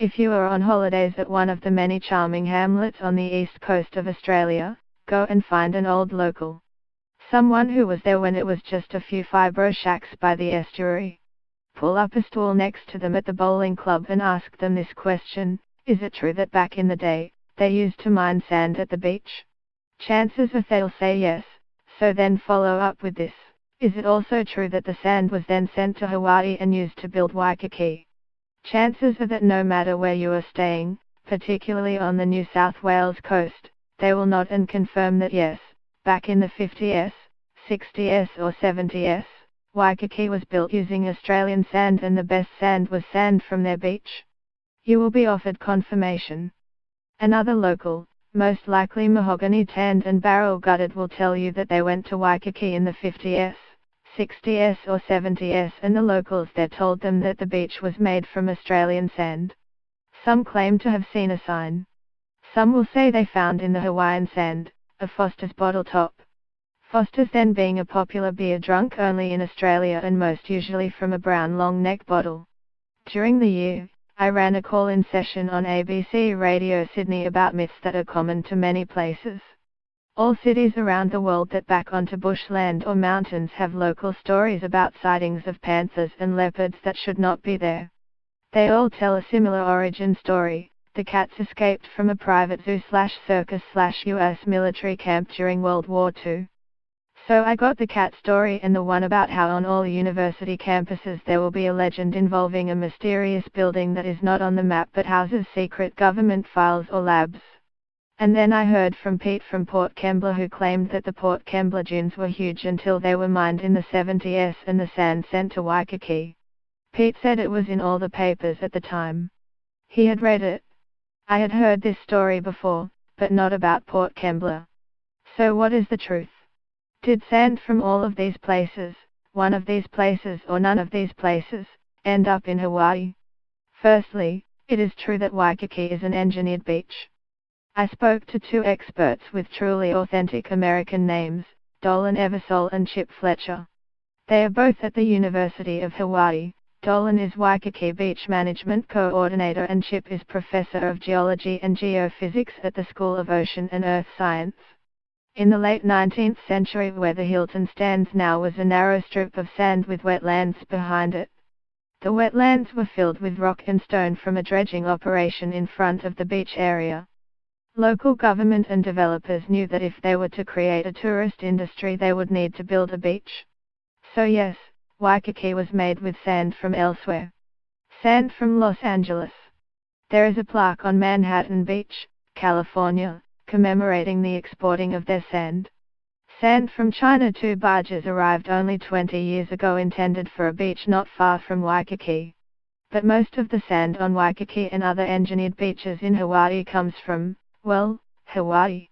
If you are on holidays at one of the many charming hamlets on the east coast of Australia, go and find an old local. Someone who was there when it was just a few fibro shacks by the estuary. Pull up a stool next to them at the bowling club and ask them this question: is it true that back in the day, they used to mine sand at the beach? Chances are they'll say yes, so then follow up with this: is it also true that the sand was then sent to Hawaii and used to build Waikiki? Chances are that no matter where you are staying, particularly on the New South Wales coast, they will nod and confirm that yes, back in the 50s, 60s or 70s, Waikiki was built using Australian sand and the best sand was sand from their beach. You will be offered confirmation. Another local, most likely mahogany tanned and barrel gutted, will tell you that they went to Waikiki in the 50s, 60s or 70s and the locals there told them that the beach was made from Australian sand. Some claim to have seen a sign. Some will say they found in the Hawaiian sand a Foster's bottle top. Foster's then being a popular beer drunk only in Australia and most usually from a brown long neck bottle. During the year, I ran a call-in session on ABC Radio Sydney about myths that are common to many places. All cities around the world that back onto bushland or mountains have local stories about sightings of panthers and leopards that should not be there. They all tell a similar origin story: the cats escaped from a private zoo/circus/US military camp during World War II. So I got the cat story and the one about how on all university campuses there will be a legend involving a mysterious building that is not on the map but houses secret government files or labs. And then I heard from Pete from Port Kembla, who claimed that the Port Kembla dunes were huge until they were mined in the 70s and the sand sent to Waikiki. Pete said it was in all the papers at the time. He had read it. I had heard this story before, but not about Port Kembla. So what is the truth? Did sand from all of these places, one of these places or none of these places, end up in Hawaii? Firstly, it is true that Waikiki is an engineered beach. I spoke to two experts with truly authentic American names, Dolan Eversole and Chip Fletcher. They are both at the University of Hawaii. Dolan is Waikiki Beach Management Coordinator and Chip is Professor of Geology and Geophysics at the School of Ocean and Earth Science. In the late 19th century, where the Hilton stands now was a narrow strip of sand with wetlands behind it. The wetlands were filled with rock and stone from a dredging operation in front of the beach area. Local government and developers knew that if they were to create a tourist industry they would need to build a beach. So yes, Waikiki was made with sand from elsewhere. Sand from Los Angeles. There is a plaque on Manhattan Beach, California, commemorating the exporting of their sand. Sand from China. 2 barges arrived only 20 years ago intended for a beach not far from Waikiki. But most of the sand on Waikiki and other engineered beaches in Hawaii comes from, well, Hawaii.